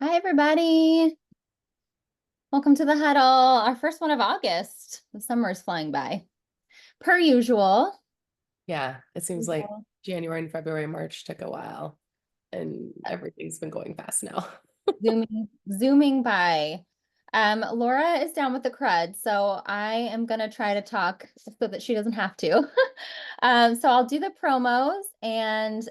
Hi, everybody. Welcome to the huddle, our first one of August. The summer is flying by. Per usual. Yeah, it seems like January and February, March took a while, and everything's been going fast now. Zooming by. Laura is down with the crud, so I am gonna try to talk so that she doesn't have to. So I'll do the promos, and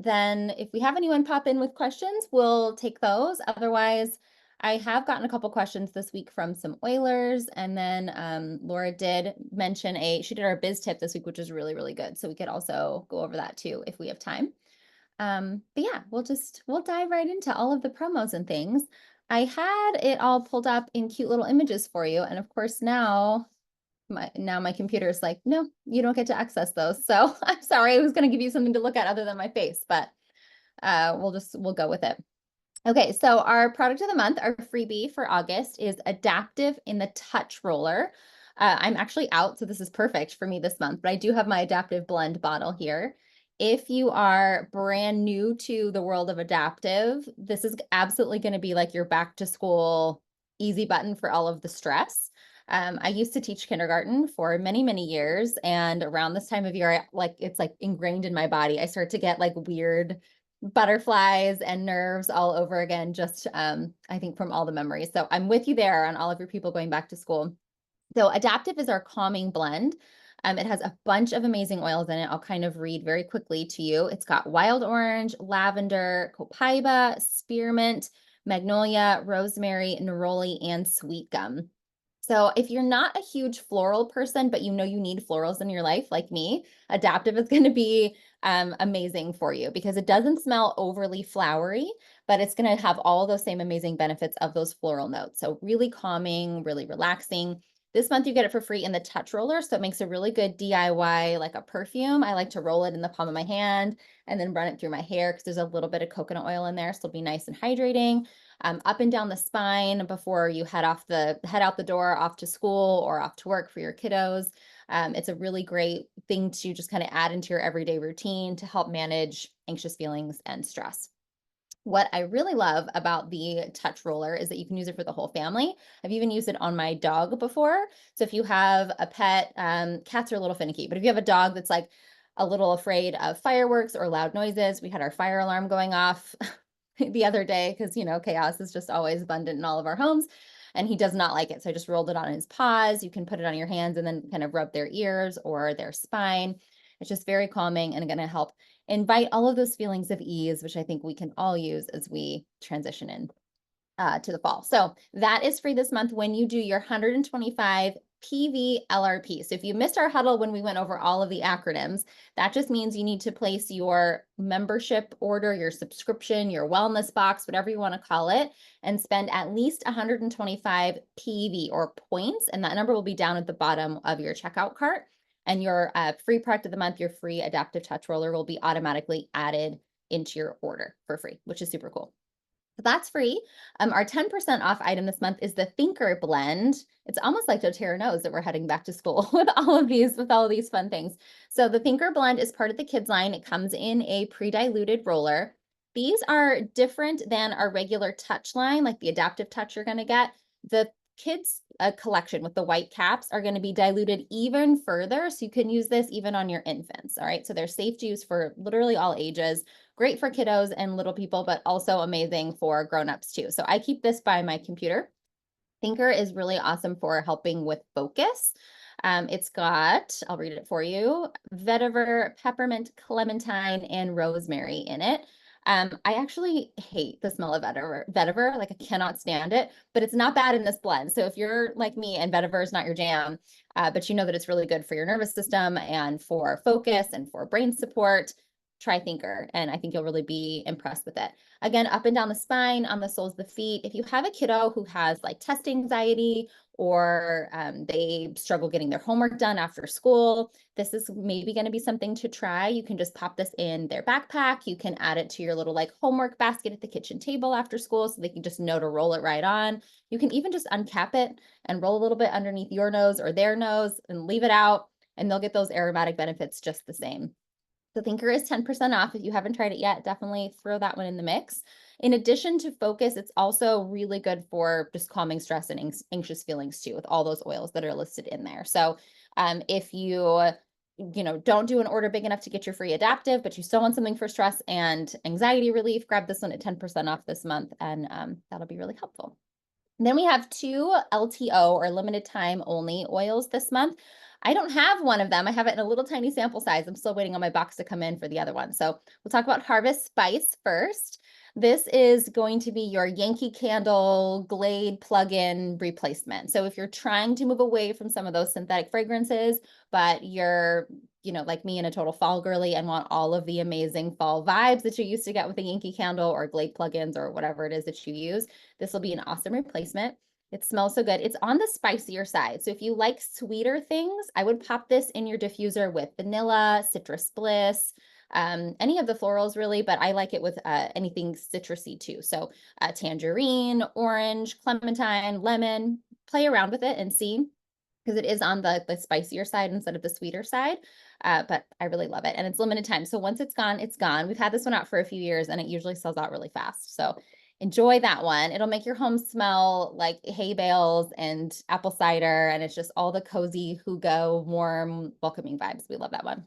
then if we have anyone pop in with questions, we'll take those. Otherwise, I have gotten a couple questions this week from some Oilers, and then Laura did mention she did our biz tip this week, which is really, really good. So we could also go over that too if we have time. But yeah, we'll dive right into all of the promos and things. I had it all pulled up in cute little images for you, and of course now my computer is like, no, you don't get to access those. So I'm sorry, I was going to give you something to look at other than my face, but we'll go with it. Okay, so our product of the month, our freebie for August, is Adaptive in the Touch Roller. I'm actually out, so this is perfect for me this month, but I do have my Adaptive Blend bottle here. If you are brand new to the world of Adaptive, this is absolutely going to be like your back to school easy button for all of the stress. I used to teach kindergarten for many, many years, and around this time of year, it's like ingrained in my body. I start to get like weird butterflies and nerves all over again, just I think from all the memories. So I'm with you there on all of your people going back to school. So Adaptive is our calming blend. It has a bunch of amazing oils in it. I'll kind of read very quickly to you. It's got wild orange, lavender, copaiba, spearmint, magnolia, rosemary, neroli, and sweet gum. So if you're not a huge floral person, but you know you need florals in your life, like me, Adaptive is going to be amazing for you because it doesn't smell overly flowery, but it's going to have all those same amazing benefits of those floral notes. So really calming, really relaxing. This month you get it for free in the touch roller, so it makes a really good DIY, like a perfume. I like to roll it in the palm of my hand and then run it through my hair because there's a little bit of coconut oil in there, so it'll be nice and hydrating. Up and down the spine before you head out the door off to school or off to work for your kiddos. It's a really great thing to just kind of add into your everyday routine to help manage anxious feelings and stress. What I really love about the touch roller is that you can use it for the whole family. I've even used it on my dog before. So if you have a pet, cats are a little finicky, but if you have a dog that's like a little afraid of fireworks or loud noises, we had our fire alarm going off the other day because, chaos is just always abundant in all of our homes. And he does not like it. So I just rolled it on his paws. You can put it on your hands and then kind of rub their ears or their spine. It's just very calming and going to help invite all of those feelings of ease, which I think we can all use as we transition in to the fall. So that is free this month when you do your 125 PV LRP. So if you missed our huddle when we went over all of the acronyms, that just means you need to place your membership order, your subscription, your wellness box, whatever you want to call it, and spend at least 125 PV or points. And that number will be down at the bottom of your checkout cart. And your free product of the month, your free adaptive touch roller, will be automatically added into your order for free, which is super cool. So that's free. Our 10% off item this month is the Thinker Blend. It's almost like doTERRA knows that we're heading back to school with all of these fun things. So the Thinker Blend is part of the kids line. It comes in a pre-diluted roller. These are different than our regular touch line, like the adaptive touch you're going to get. The kids collection with the white caps are going to be diluted even further. So you can use this even on your infants. All right. So they're safe to use for literally all ages. Great for kiddos and little people, but also amazing for grown-ups too. So I keep this by my computer. Thinker is really awesome for helping with focus. It's got, I'll read it for you, vetiver, peppermint, clementine, and rosemary in it. I actually hate the smell of vetiver, like I cannot stand it, but it's not bad in this blend. So if you're like me and vetiver is not your jam, but you know that it's really good for your nervous system and for focus and for brain support, try Thinker, and I think you'll really be impressed with it. Again, up and down the spine, on the soles of the feet. If you have a kiddo who has like test anxiety or they struggle getting their homework done after school, this is maybe going to be something to try. You can just pop this in their backpack. You can add it to your little like homework basket at the kitchen table after school so they can just know to roll it right on. You can even just uncap it and roll a little bit underneath your nose or their nose and leave it out, and they'll get those aromatic benefits just the same. The Thinker is 10% off. If you haven't tried it yet, definitely throw that one in the mix. In addition to focus, it's also really good for just calming stress and anxious feelings too, with all those oils that are listed in there. So if you don't do an order big enough to get your free adaptive, but you still want something for stress and anxiety relief, grab this one at 10% off this month, and that'll be really helpful. And then we have 2 LTO or limited time only oils this month. I don't have one of them. I have it in a little tiny sample size. I'm still waiting on my box to come in for the other one. So we'll talk about Harvest Spice first. This is going to be your Yankee Candle Glade plug-in replacement. So if you're trying to move away from some of those synthetic fragrances, but you're, like me, in a total fall girly and want all of the amazing fall vibes that you used to get with a Yankee Candle or Glade plugins or whatever it is that you use, this will be an awesome replacement. It smells so good. It's on the spicier side. So if you like sweeter things, I would pop this in your diffuser with vanilla, citrus bliss, any of the florals really, but I like it with anything citrusy too. So tangerine, orange, clementine, lemon, play around with it and see, because it is on the spicier side instead of the sweeter side. But I really love it. And it's limited time. So once it's gone, it's gone. We've had this one out for a few years and it usually sells out really fast. So enjoy that one. It'll make your home smell like hay bales and apple cider. And it's just all the cozy, hugo, warm, welcoming vibes. We love that one.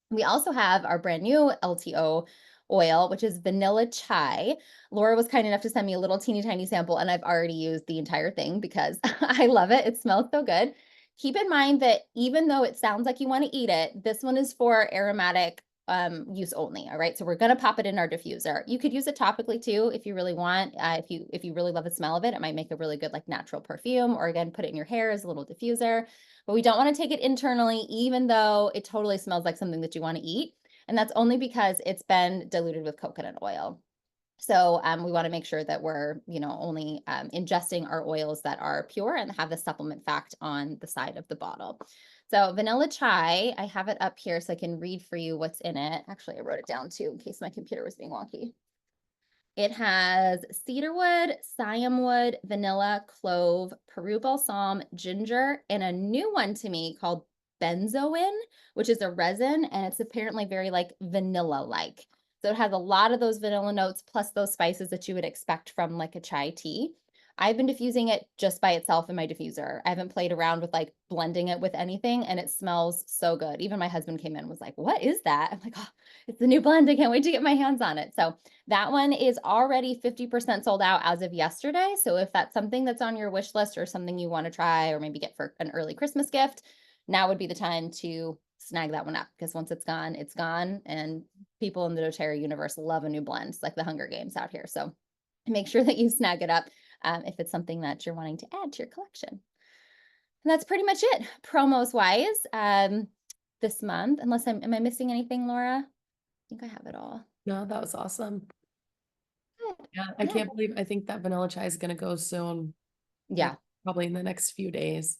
We also have our brand new LTO oil, which is vanilla chai. Laura was kind enough to send me a little teeny tiny sample, and I've already used the entire thing because I love it. It smells so good. Keep in mind that even though it sounds like you want to eat it, this one is for aromatic use only. All right. So we're going to pop it in our diffuser. You could use it topically too, if you really want. If you really love the smell of it, it might make a really good like natural perfume, or again, put it in your hair as a little diffuser. But we don't want to take it internally, even though it totally smells like something that you want to eat. And that's only because it's been diluted with coconut oil. So we want to make sure that we're, only ingesting our oils that are pure and have the supplement fact on the side of the bottle. So vanilla chai, I have it up here so I can read for you what's in it. Actually, I wrote it down too in case my computer was being wonky. It has cedarwood, siamwood, vanilla, clove, Peru balsam, ginger, and a new one to me called benzoin, which is a resin, and it's apparently very like vanilla-like. So it has a lot of those vanilla notes plus those spices that you would expect from like a chai tea. I've been diffusing it just by itself in my diffuser. I haven't played around with like blending it with anything, and it smells so good. Even my husband came in and was like, "What is that?" I'm like, "Oh, it's the new blend. I can't wait to get my hands on it." So that one is already 50% sold out as of yesterday. So if that's something that's on your wish list or something you want to try or maybe get for an early Christmas gift, now would be the time to snag that one up, because once it's gone, it's gone. And people in the doTERRA universe love a new blend. It's like the Hunger Games out here. So make sure that you snag it up if it's something that you're wanting to add to your collection. And that's pretty much it promos wise this month, unless am I missing anything, Laura? I think I have it all. No, that was awesome. Good. Yeah, I can't believe, I think that vanilla chai is gonna go soon. Yeah. Like, probably in the next few days.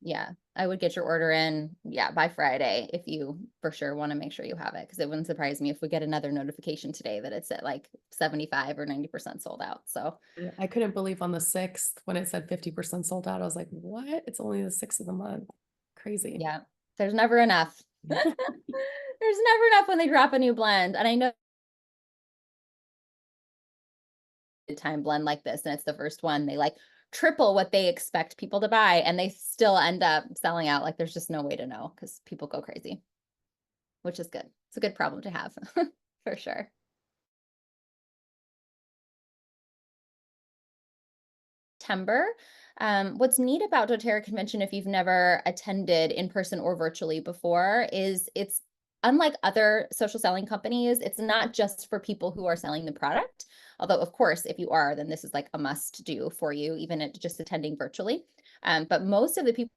Yeah. I would get your order in, by Friday if you for sure want to make sure you have it, because it wouldn't surprise me if we get another notification today that it's at like 75 or 90% sold out. So Yeah, I couldn't believe on the 6th when it said 50% sold out. I was like, what? It's only the 6th of the month. Crazy. yeah, there's never enough. There's never enough when they drop a new blend. And I know time blend like this and it's the first one, they like triple what they expect people to buy and they still end up selling out. Like there's just no way to know because people go crazy, which is good. It's a good problem to have for sure. September. What's neat about doTERRA Convention, if you've never attended in person or virtually before, is it's unlike other social selling companies, it's not just for people who are selling the product. Although, of course, if you are, then this is like a must do for you, even at just attending virtually. But most of the people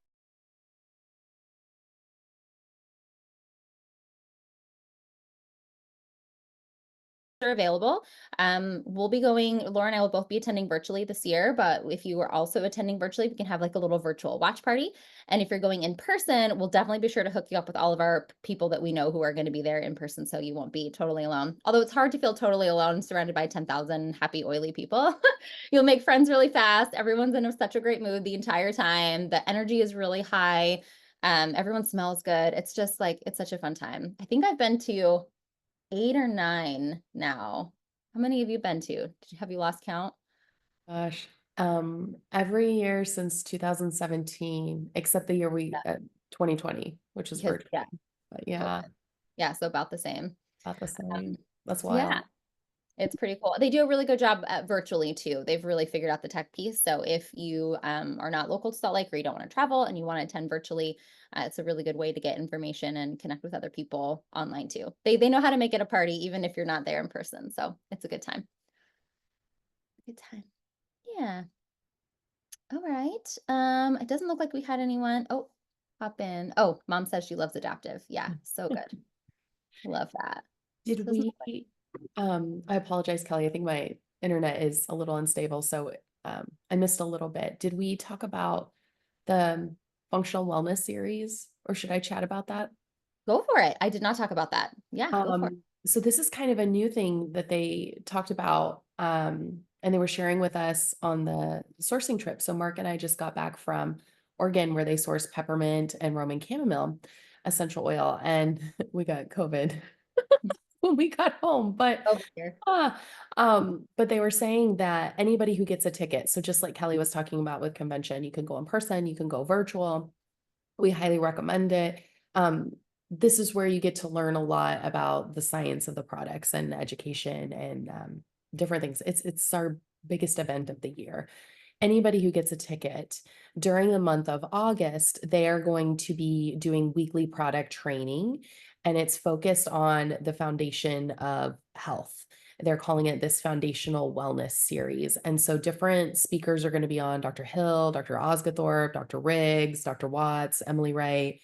are available. We'll be going, Laura and I will both be attending virtually this year, but if you are also attending virtually, we can have like a little virtual watch party. And if you're going in person, we'll definitely be sure to hook you up with all of our people that we know who are going to be there in person, so you won't be totally alone. Although it's hard to feel totally alone surrounded by 10,000 happy, oily people. You'll make friends really fast. Everyone's in such a great mood the entire time. The energy is really high. Everyone smells good. It's just like, it's such a fun time. I think I've been to 8 or 9 now. How many have you been to? Have you lost count? Gosh, every year since 2017, except the year 2020, which is Because virtual. yeah, But yeah, COVID. Yeah, so about the same. about the Um, same. That's yeah, wild. it's pretty cool. They do a really good job at virtually too. They've really figured out the tech piece. So if you are not local to Salt Lake or you don't want to travel and you want to attend virtually, it's a really good way to get information and connect with other people online too. They know how to make it a party even if you're not there in person. So it's a good time. Good time. Yeah. All right. It doesn't look like we had anyone. Oh, hop in. Oh, mom says she loves adaptive. Yeah, so good. Love that. Did Doesn't we, I apologize, Kelly. I think my internet is a little unstable, so I missed a little bit. Did we talk about the functional wellness series, or should I chat about that? go for it. I did not talk about that. Yeah, go for it. So this is kind of a new thing that they talked about, and they were sharing with us on the sourcing trip. So Mark and I just got back from Oregon, where they source peppermint and Roman chamomile essential oil, and we got COVID when we got home. Over here. But they were saying that anybody who gets a ticket, so just like Kelly was talking about with convention, you can go in person, you can go virtual. We highly recommend it. This is where you get to learn a lot about the science of the products and education and different things. It's our biggest event of the year. Anybody who gets a ticket during the month of August, they are going to be doing weekly product training, and it's focused on the foundation of health. They're calling it this foundational wellness series. And so different speakers are going to be on: Dr. Hill, Dr. Osgathorpe, Dr. Riggs, Dr. Watts, Emily Wright,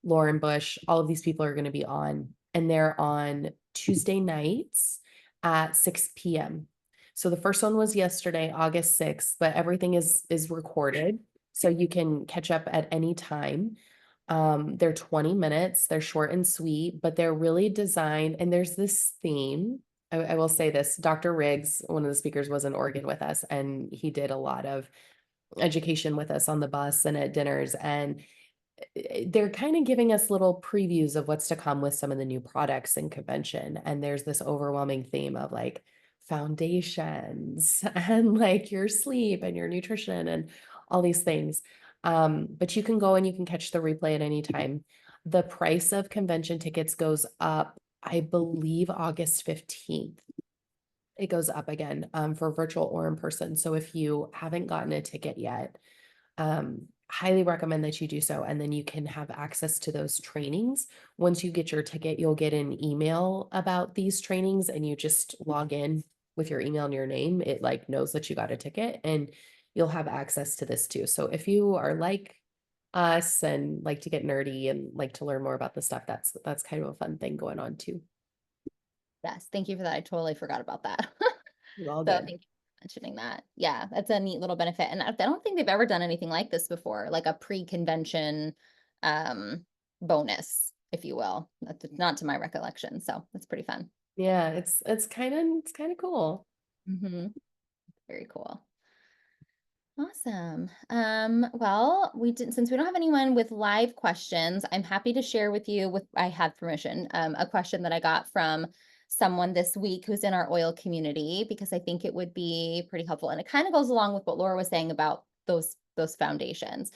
Lauren Bush. All of these people are going to be on, and they're on Tuesday nights at 6 p.m. So the first one was yesterday, August 6th, but everything is recorded, so you can catch up at any time. They're 20 minutes, they're short and sweet, but they're really designed, and there's this theme. I will say this: Dr. Riggs, one of the speakers, was in Oregon with us, and he did a lot of education with us on the bus and at dinners. And they're kind of giving us little previews of what's to come with some of the new products in convention. And there's this overwhelming theme of like foundations and like your sleep and your nutrition and all these things. But you can go and you can catch the replay at any time. The price of convention tickets goes up, I believe, August 15th. It goes up again for virtual or in person. So if you haven't gotten a ticket yet, highly recommend that you do so. And then you can have access to those trainings. Once you get your ticket, you'll get an email about these trainings, and you just log in with your email and your name. It like knows that you got a ticket, and you'll have access to this too. So if you are like us and like to get nerdy and like to learn more about the stuff, that's kind of a fun thing going on too. Yes, thank you for that. I totally forgot about that. All So good. thank you for mentioning that. Yeah, that's a neat little benefit. And I don't think they've ever done anything like this before, like a pre-convention um bonus, if you will. That's not to my recollection. So that's pretty fun. Yeah, it's kind of cool. Very cool. Awesome. Well, since we don't have anyone with live questions, I'm happy to share with you I have permission, a question that I got from someone this week who's in our oil community, because I think it would be pretty helpful. And it kind of goes along with what Laura was saying about those foundations.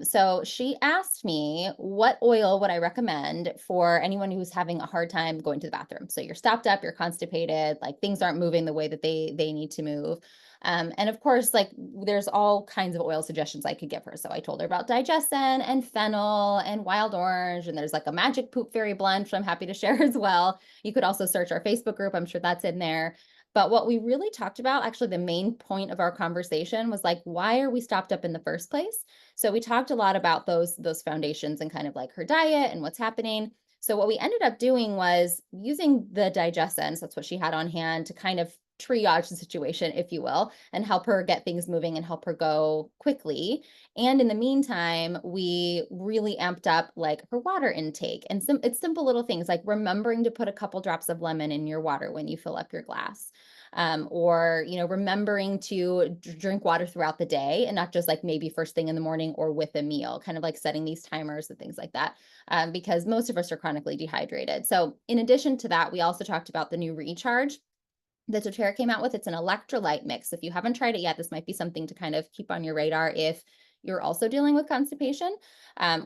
So she asked me, what oil would I recommend for anyone who's having a hard time going to the bathroom? So you're stopped up, you're constipated, like things aren't moving the way that they need to move. And of course, like there's all kinds of oil suggestions I could give her. So I told her about digestion and fennel and wild orange, and there's like a magic poop fairy blend, which I'm happy to share as well. You could also search our Facebook group. I'm sure that's in there. But what we really talked about, actually, the main point of our conversation was like, why are we stopped up in the first place? So we talked a lot about those foundations and kind of like her diet and what's happening. So what we ended up doing was using the digestins, that's what she had on hand, to kind of triage the situation, if you will, and help her get things moving and help her go quickly. And in the meantime, we really amped up like her water intake, and it's simple little things like remembering to put a couple drops of lemon in your water when you fill up your glass. Or, remembering to drink water throughout the day and not just like maybe first thing in the morning or with a meal, kind of like setting these timers and things like that, because most of us are chronically dehydrated. So in addition to that, we also talked about the new recharge that doTERRA came out with. It's an electrolyte mix. If you haven't tried it yet, this might be something to kind of keep on your radar if you're also dealing with constipation,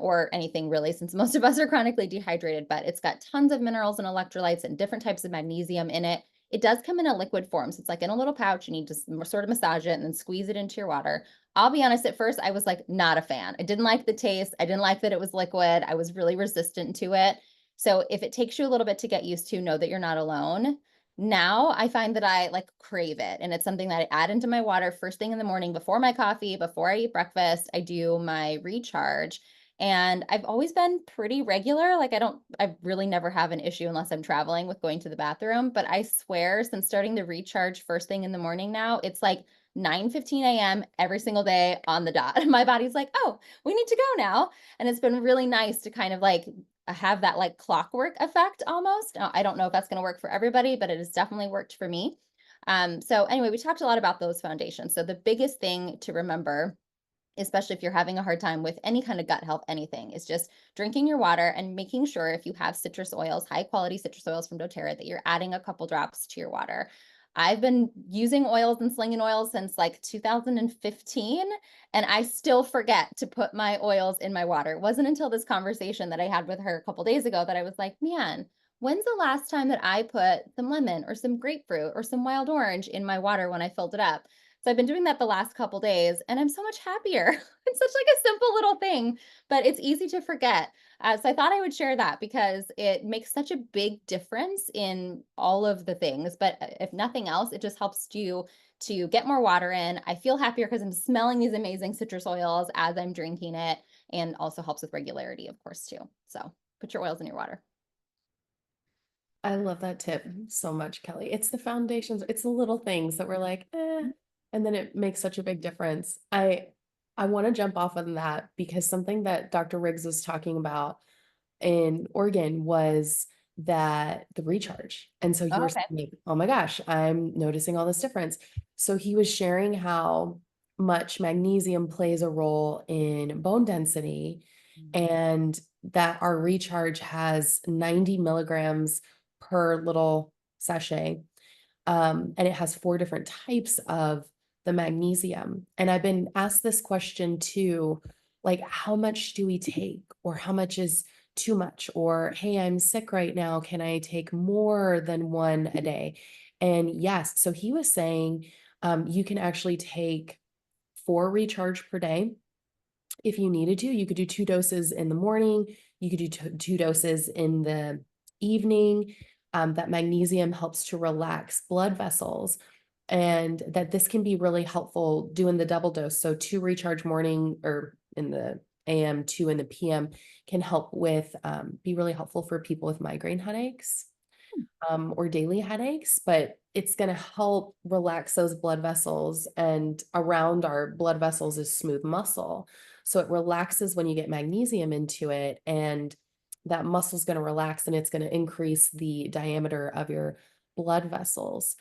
or anything really, since most of us are chronically dehydrated. But it's got tons of minerals and electrolytes and different types of magnesium in it. It does come in a liquid form, so it's like in a little pouch. You need to sort of massage it and then squeeze it into your water. I'll be honest, at first I was like not a fan. I didn't like the taste. I didn't like that it was liquid. I was really resistant to it. So if it takes you a little bit to get used to, know that you're not alone. Now I find that I like crave it, and it's something that I add into my water first thing in the morning before my coffee, before I eat breakfast. I do my recharge, and I've always been pretty regular. Like I really never have an issue unless I'm traveling with going to the bathroom. But I swear, since starting the recharge first thing in the morning now, it's like 9:15 a.m. every single day on the dot. My body's like, oh, we need to go now. And it's been really nice to kind of like have that like clockwork effect almost. I don't know if that's going to work for everybody, but it has definitely worked for me. So anyway, we talked a lot about those foundations. So the biggest thing to remember, especially if you're having a hard time with any kind of gut health, anything, is just drinking your water and making sure if you have citrus oils, high quality citrus oils from doTERRA, that you're adding a couple drops to your water. I've been using oils and slinging oils since like 2015, and I still forget to put my oils in my water. It wasn't until this conversation that I had with her a couple days ago that I was like, man, when's the last time that I put some lemon or some grapefruit or some wild orange in my water when I filled it up? So I've been doing that the last couple days, and I'm so much happier. It's such like a simple little thing, but it's easy to forget. So I thought I would share that because it makes such a big difference in all of the things. But if nothing else, it just helps you to get more water in. I feel happier because I'm smelling these amazing citrus oils as I'm drinking it, and also helps with regularity, of course, too. So put your oils in your water. I love that tip so much, Kelley. It's the foundations, it's the little things that we're like, and then it makes such a big difference. I want to jump off on that because something that Dr. Riggs was talking about in Oregon was that the recharge. And so you Oh, were okay. saying, oh my gosh, I'm noticing all this difference. So he was sharing how much magnesium plays a role in bone density and that our recharge has 90 milligrams per little sachet. And it has 4 different types of the magnesium. And I've been asked this question too, like, how much do we take? Or how much is too much? Or, hey, I'm sick right now. Can I take more than one a day? And yes, so he was saying you can actually take 4 recharge per day. If you needed to, you could do 2 doses in the morning. You could do two doses in the evening. That magnesium helps to relax blood vessels, and that this can be really helpful doing the double dose. So 2 recharge morning or in the AM, 2 in the PM can help with be really helpful for people with migraine headaches or daily headaches, but it's going to help relax those blood vessels. And around our blood vessels is smooth muscle. So it relaxes when you get magnesium into it, and that muscle is going to relax and it's going to increase the diameter of your blood vessels.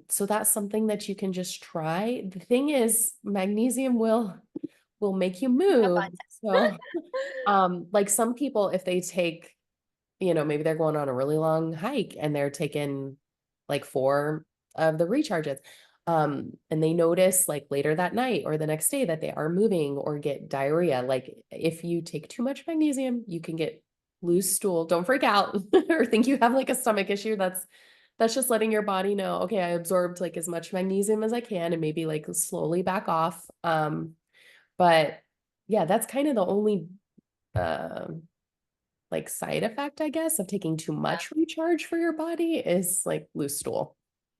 So that's something that you can just try. The thing is, magnesium will make you Up move. on So, like some people, if they take maybe they're going on a really long hike and they're taking like 4 of the recharges. And they notice like later that night or the next day that they are moving or get diarrhea. Like if you take too much magnesium, you can get loose stool. Don't freak out or think you have like a stomach issue. That's just letting your body know, okay, I absorbed like as much magnesium as I can and maybe like slowly back off. But yeah, that's kind of the only like side effect, I guess, of taking too Yeah. much recharge for your body is like loose stool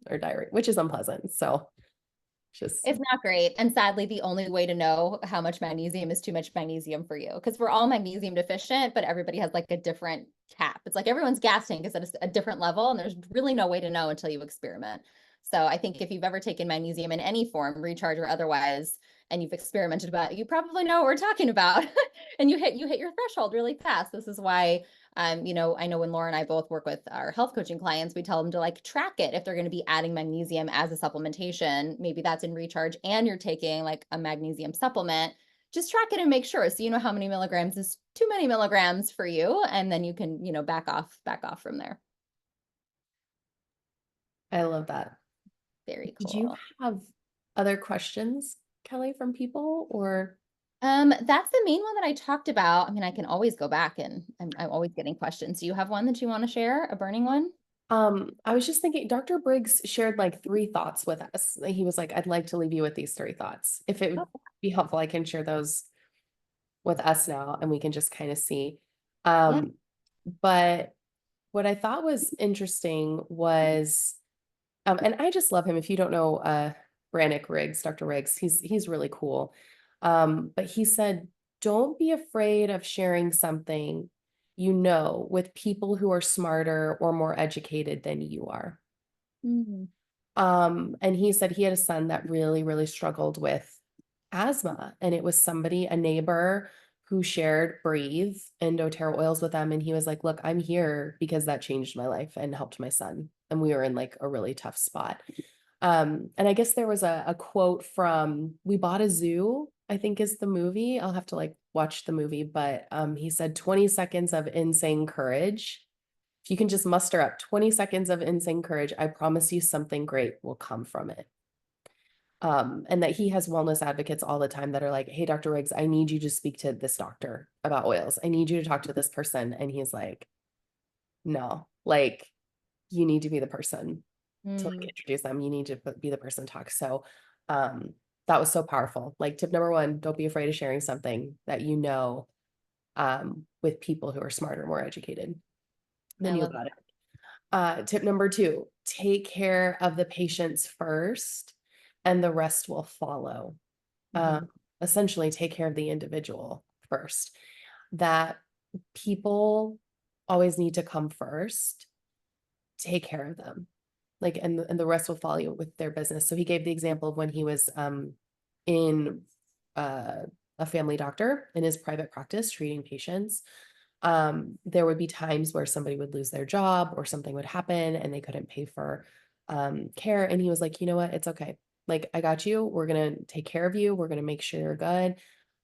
or diarrhea, which is unpleasant. So just It's not great. And sadly, the only way to know how much magnesium is too much magnesium for you, because we're all magnesium deficient, but everybody has like a different cap. It's like everyone's gas tank is at a different level, and there's really no way to know until you experiment. So I think if you've ever taken magnesium in any form, recharge or otherwise, and you've experimented about it, you probably know what we're talking about. And you hit your threshold really fast. This is why you know, I know when Laura and I both work with our health coaching clients, we tell them to like track it if they're going to be adding magnesium as a supplementation. Maybe that's in recharge and you're taking like a magnesium supplement. Just track it and make sure so you know how many milligrams is too many milligrams for you, and then you can, you know, back off from there. I love that. Very Did you cool. have other questions, Kelley, from people or? That's the main one that I talked about. I mean, I can always go back and I'm always getting questions. Do you have one that you want to share? A burning one? I was just thinking, Dr. Briggs shared like 3 thoughts with us. He was like, I'd like to leave you with these 3 thoughts. If it would be helpful, I can share those with us now and we can just kind of see. Yeah. But what I thought was interesting was, and I just love him. If you don't know, Brannick Riggs, Dr. Riggs, he's really cool. But he said, don't be afraid of sharing something you know with people who are smarter or more educated than you are. Mhm. And he said he had a son that really, really struggled with asthma. And it was somebody, a neighbor who shared Breathe and doTERRA oils with them. And he was like, look, I'm here because that changed my life and helped my son. And we were in like a really tough spot. And I guess there was a quote from We Bought a Zoo, I think is the movie. I'll have to like watch the movie, but he said 20 seconds of insane courage. If you can just muster up 20 seconds of insane courage, I promise you something great will come from it. And that he has wellness advocates all the time that are like, hey, Dr. Riggs, I need you to speak to this doctor about oils. I need you to talk to this person. And he's like, no, like, you need to be the person to like Mm. introduce them. You need to be the person to talk. So that was so powerful. Like tip number 1, don't be afraid of sharing something that you know with people who are smarter, more educated I than you love about it. Tip number 2, take care of the patients first and the rest will follow. that. Hmm. Essentially take care of the individual first. That people always need to come first, take care of them. Like, and the rest will follow you with their business. So he gave the example of when he was in a family doctor in his private practice treating patients. There would be times where somebody would lose their job or something would happen and they couldn't pay for care. And he was like, you know what? It's okay. Like, I got you. We're going to take care of you. We're going to make sure you're good.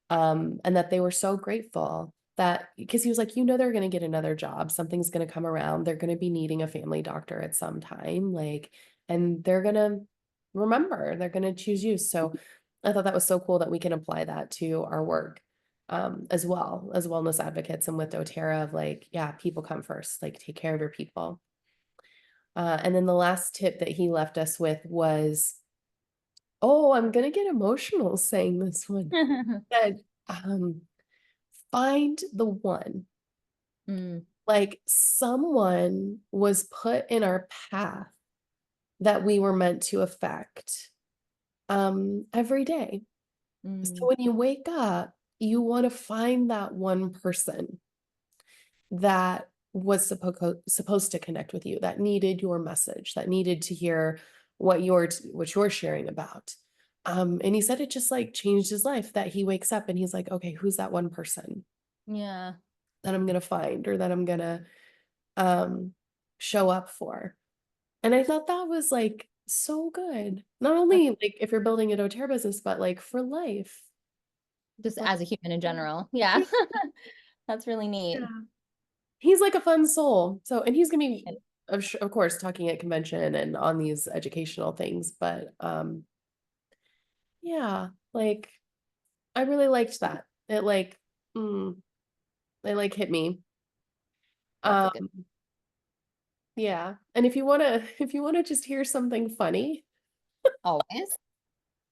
And that they were so grateful that because he was like, you know, they're going to get another job. Something's going to come around. They're going to be needing a family doctor at some time. Like, and they're going to remember, they're going to choose you. So I thought that was so cool that we can apply that to our work as well as wellness advocates and with doTERRA of like, yeah, people come first, like take care of your people. And then the last tip that he left us with was, oh, I'm going to get emotional saying this one, that find the one. Mm. Like someone was put in our path that we were meant to affect every day. So Mm. when you wake up, you want to find that one person that was supposed to connect with you, that needed your message, that needed to hear what you're sharing about. And he said it just like changed his life, that he wakes up and he's like, okay, who's that one person Yeah. that I'm gonna find or that I'm gonna um show up for? And I thought that was like so good. Not only like if you're building a doTERRA business, but like for life. Just Like, as a human in general. Yeah. yeah. That's really neat. Yeah. He's like a fun soul. So, and he's gonna be, of course, talking at convention and on these educational things. But yeah, like I really liked that. It like, it like hit me. That's a good Um, yeah. And if you wanna, if you wanna just hear something funny always.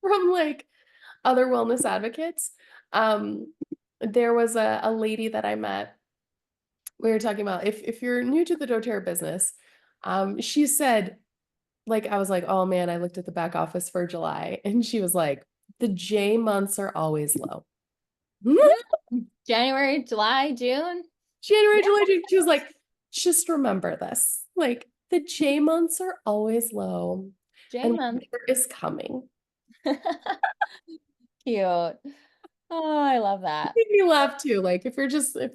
from like other wellness advocates, um, there was a lady that I met. We were talking about if you're new to the doTERRA business, she said, like, I was like, oh man, I looked at the back office for July. And she was like, the J months are always low. January, July, June. January, Yeah. July, June. She was like, just remember this. Like, the J months are always low. J and month. winter is coming. Cute. Oh, I love that. Made me laugh too. Like if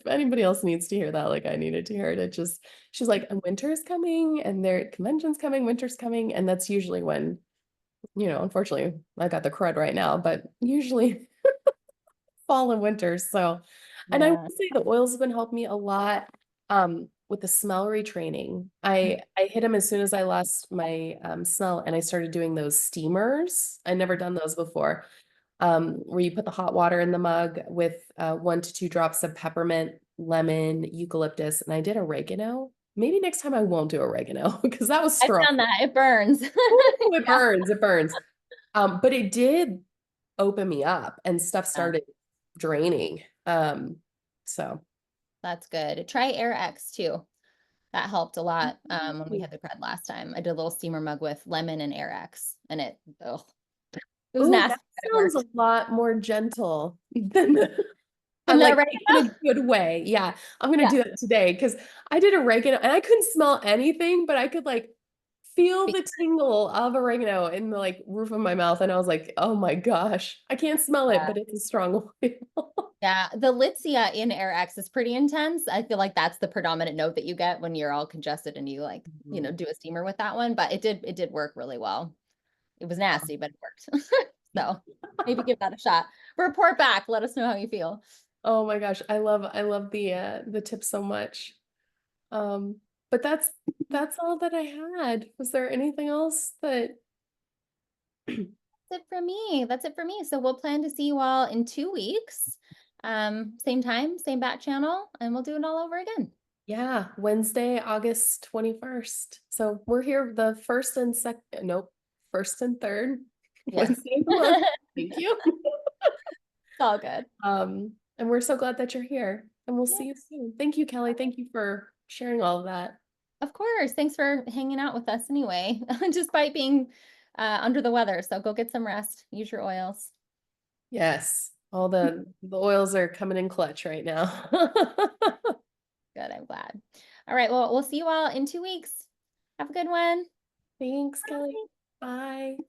anybody else needs to hear that, like I needed to hear it. It just she's like, and winter's coming and their convention's coming, winter's coming. And that's usually when, unfortunately I got the crud right now, but usually fall and winter. So, and I will Yeah. say the oils have been helping me a lot with the smell retraining. I hit them as soon as I lost my smell and I started doing those steamers. I never done those before. Where you put the hot water in the mug with 1 to 2 drops of peppermint, lemon, eucalyptus, and I did oregano. Maybe next time I won't do oregano because that was I've strong. done that. It burns. Ooh, it Yeah. burns, it burns. But it did open me up and stuff Yeah, started draining. So that's good. Try Air X too. That helped a lot when we had the crud last time. I did a little steamer mug with lemon and Air X, and it was oh, that nasty, but it sounds a worked. lot more gentle than I And the like in oregano? a good way. Yeah, I'm gonna Yeah. do that today because I did oregano and I couldn't smell anything, but I could like feel the tingle of oregano in the like roof of my mouth, and I was like, oh my gosh, I can't smell it, Yeah. but it's a strong oil. Yeah, the Litsea in Air X is pretty intense. I feel like that's the predominant note that you get when you're all congested and you like, Mhm. do a steamer with that one, but it did work really well. It was nasty, but it worked. So maybe give that a shot. Report back. Let us know how you feel. Oh my gosh, I love the tip so much. Um, but that's all that I had. Was there anything else that That's it for me. That's it for me. So we'll plan to see you all in 2 weeks. Same time, same bat channel, and we'll do it all over again. Yeah, Wednesday, August 21st. So we're here the first and second, nope, first and third Yes. Wednesday of the month. Thank you. It's all good. And we're so glad that you're here and we'll Yeah, see you soon. Thank you, Kelley. Thank you for sharing all of that. of course. Thanks for hanging out with us anyway, despite being under the weather. So go get some rest. Use your oils. Yes, all the oils are coming in clutch right now. Good. I'm glad. All right. Well, we'll see you all in 2 weeks. Have a good one. Thanks, Kelley. Bye. Bye.